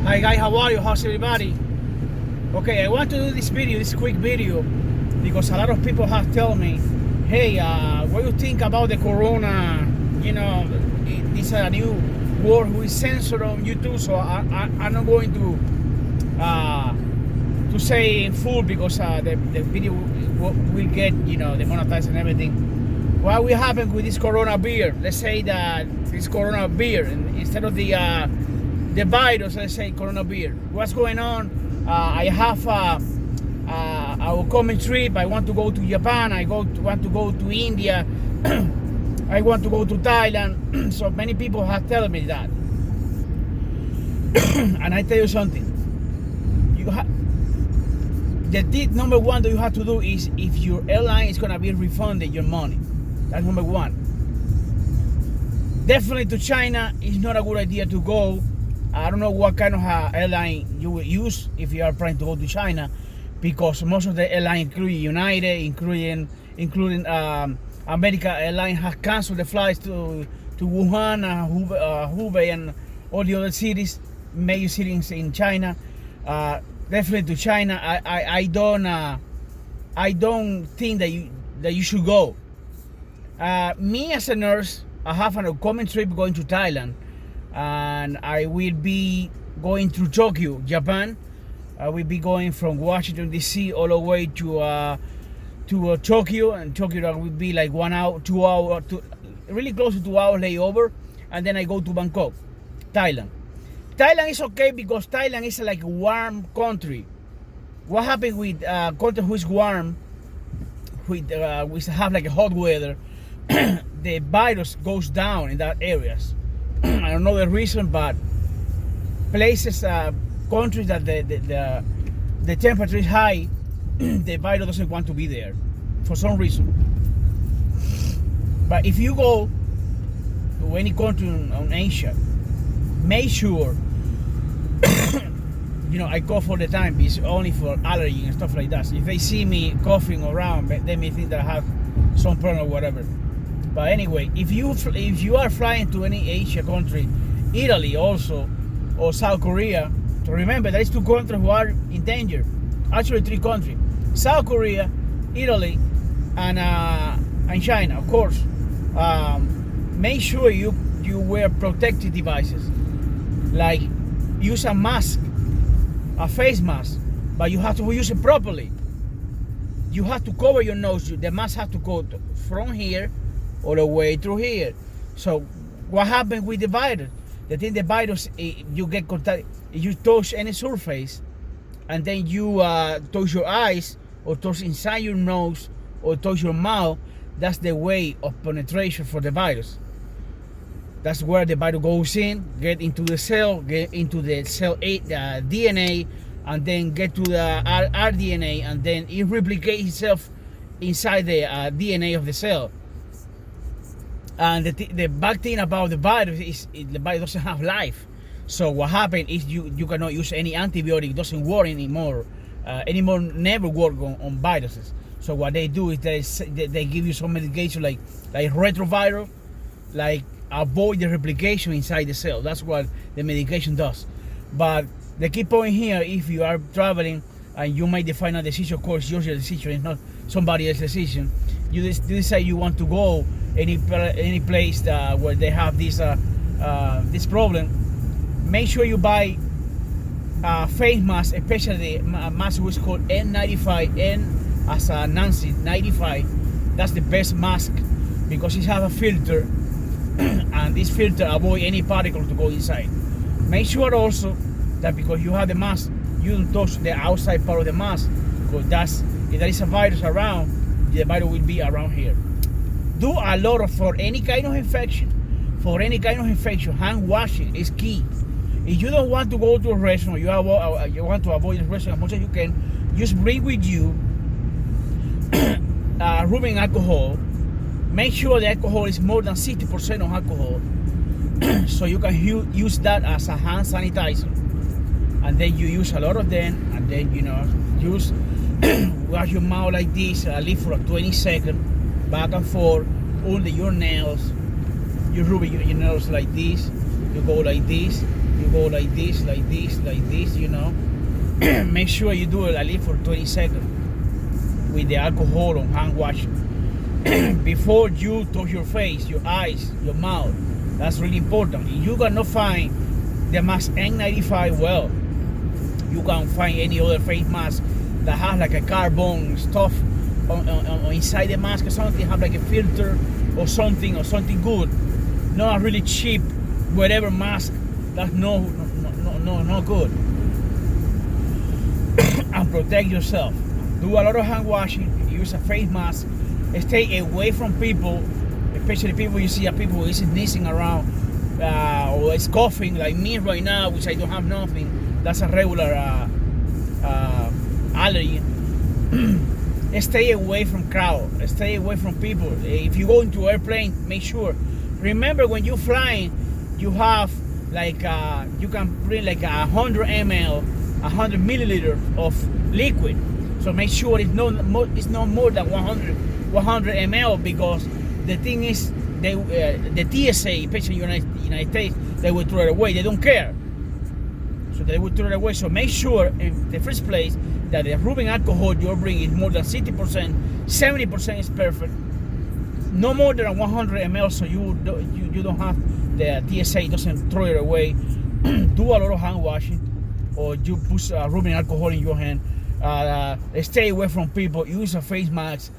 Hi guys, how are you? How's everybody? Okay, I want to do this quick video, because a lot of people have told me, hey, what do you think about the corona? You know, it's a new word who is censored on YouTube, so I'm not going to say in full, because the video will get, demonetized and everything. What will happen with this corona beer? Let's say that this corona beer, instead of the virus, let's say corona beer. What's going on? I have our coming trip. I want to go to Japan. Want to go to India. I want to go to Thailand. So many people have told me that. And I tell you something. The tip number one that you have to do is, if your airline is gonna be refunded your money. That's number one. Definitely to China is not a good idea to go. I don't know what kind of airline you will use if you are planning to go to China, because most of the airlines, including United, including American Airlines, have canceled the flights to Wuhan, Hubei, and all the other cities, major cities in China. Definitely to China. I don't think that you should go. Me as a nurse, I have an upcoming trip going to Thailand, and I will be going through Tokyo, Japan. I will be going from Washington DC all the way to Tokyo, and Tokyo that will be like 1 hour, 2 hour, really close to 2 hours layover, and then I go to Bangkok, Thailand. Thailand is okay because Thailand is like a warm country. What happens with country who is warm, we have like a hot weather, the virus goes down in that areas. I don't know the reason, but places, countries that the temperature is high, the virus doesn't want to be there for some reason. But if you go to any country in Asia, make sure, I cough all the time. It's only for allergy and stuff like that. So if they see me coughing around, they may think that I have some problem or whatever. But anyway, if you are flying to any Asia country, Italy also, or South Korea, to remember there is 2 countries who are in danger. Actually 3 countries: South Korea, Italy, and China. Of course, make sure you wear protective devices, like use a mask, a face mask, but you have to use it properly. You have to cover your nose. The mask has to go from here all the way through here. So what happens with the virus? The virus, you get contact, you touch any surface, and then you touch your eyes, or touch inside your nose, or touch your mouth. That's the way of penetration for the virus. That's where the virus goes in, get into the cell, DNA, and then get to the rDNA, and then it replicates itself inside the DNA of the cell. And the bad thing about the virus is the virus doesn't have life. So what happens is you cannot use any antibiotic. It doesn't work anymore. Never work on viruses. So what they do is they give you some medication like retroviral, like avoid the replication inside the cell. That's what the medication does. But the key point here, if you are traveling and you make the final decision, of course, your decision, it's not somebody else's decision. You decide you want to go any place where they have this problem. Make sure you buy face mask, especially a mask which is called N95. N as a Nancy 95. That's the best mask because it has a filter, and this filter avoid any particle to go inside. Make sure also that because you have the mask, you don't touch the outside part of the mask, because if there is a virus around, the virus will be around here. Do a lot for any kind of infection. Hand washing is key. If you don't want to go to a restaurant, you want to avoid the restaurant as much as you can, just bring with you rubbing alcohol. Make sure the alcohol is more than 60% of alcohol, so you can use that as a hand sanitizer. And then you use a lot of them, and then use wash your mouth like this, leave for 20 seconds, back and forth, under your nails. You rub your nails like this, you go like this, You go like this, like this, like this, you know. Make sure you do it at least for 20 seconds with the alcohol on hand wash before you touch your face, your eyes, your mouth. That's really important. If you cannot find the mask N95 well, you can find any other face mask that has like a carbon stuff on inside the mask or something, have like a filter or something good, not a really cheap whatever mask. That's no good. And protect yourself. Do a lot of hand washing. Use a face mask. Stay away from people, especially people you see, people who is sneezing around or is coughing like me right now, which I don't have nothing. That's a regular allergy. Stay away from crowd. Stay away from people. If you go into airplane, make sure. Remember, when you're flying, you have like you can bring like 100 ml, 100 milliliters of liquid. So make sure it's no more than 100 ml, because the thing is, the TSA, especially in the United States, they will throw it away. They don't care. So they will throw it away. So make sure in the first place that the rubbing alcohol you're bringing is more than 60%, 70% is perfect. No more than 100 ml, so you don't have the TSA doesn't throw it away. Do a lot of hand washing, or you put rubbing alcohol in your hand. Stay away from people. Use a face mask.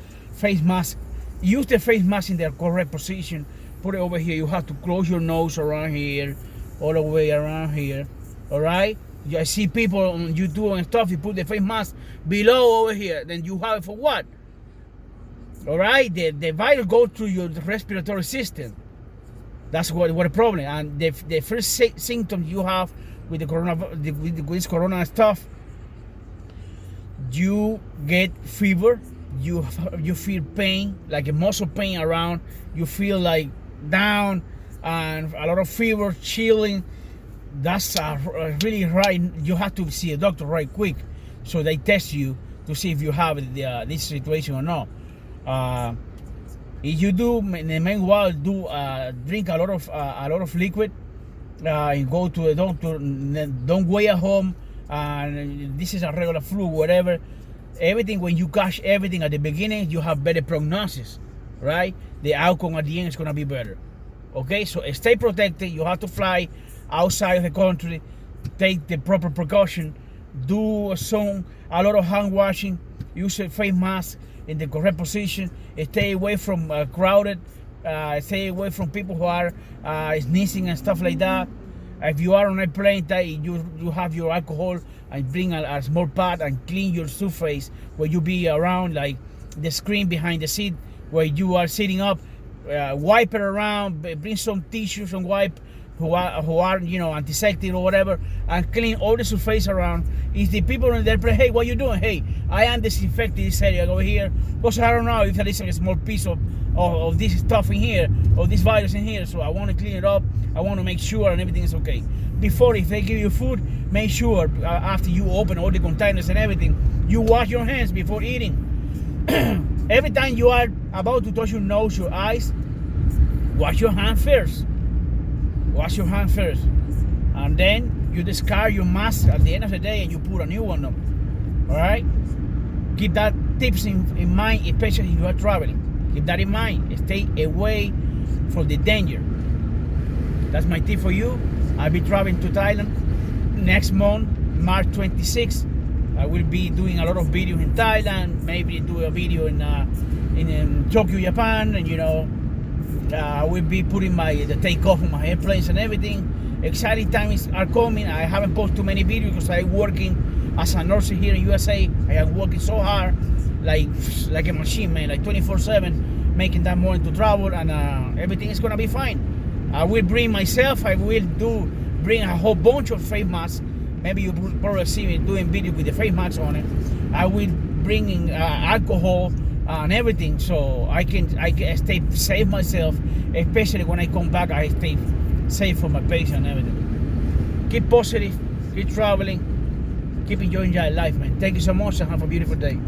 Use the face mask in the correct position. Put it over here. You have to close your nose around here, all the way around here. All right. I see people on YouTube and stuff. You put the face mask below over here. Then you have it for what? All right. The virus goes through your respiratory system. That's what the problem. And the first symptom you have with the with this corona stuff, you get fever. You feel pain, like a muscle pain around. You feel like down, and a lot of fever, chilling. That's really right. You have to see a doctor right quick, so they test you to see if you have this situation or not. If you do, in the meanwhile, drink a lot of liquid. You go to a doctor. Don't wait at home. And this is a regular flu, whatever. Everything, when you catch everything at the beginning, you have better prognosis, right? The outcome at the end is gonna be better. Okay, so stay protected. You have to fly outside of the country. Take the proper precaution. Do a lot of hand washing. Use a face mask in the correct position. Stay away from crowded. Stay away from people who are sneezing and stuff like that. If you are on a plane, you have your alcohol, and bring a small pad and clean your surface where you be around, like the screen behind the seat where you are sitting up. Wipe it around. Bring some tissues and wipe who are antiseptic or whatever, and clean all the surface around. If the people in there play, hey, what you doing? Hey, I am disinfecting this area over here, because I don't know if there is a small piece of this stuff in here, or this virus in here, so I want to clean it up. I want to make sure and everything is okay. Before, if they give you food, make sure after you open all the containers and everything, you wash your hands before eating. Every time you are about to touch your nose, your eyes, wash your hand first. Wash your hand first. And then you discard your mask at the end of the day and you put a new one on. Alright? Keep that tips in mind, especially if you are traveling. Keep that in mind. Stay away from the danger. That's my tip for you. I'll be traveling to Thailand next month, March 26th. I will be doing a lot of videos in Thailand, maybe do a video in Tokyo, Japan, and I will be putting the takeoff on my airplanes and everything. Exciting times are coming. I haven't posted too many videos because I'm working as a nurse here in USA. I am working so hard, like a machine, man, like 24/7, making that money to travel, and everything is gonna be fine. I will bring myself. I will bring a whole bunch of face masks. Maybe you probably see me doing video with the face mask on it. I will bring in alcohol and everything, so I can stay safe myself. Especially when I come back, I stay safe for my patient and everything. Keep positive, keep traveling, keep enjoying your life, man. Thank you so much, and have a beautiful day.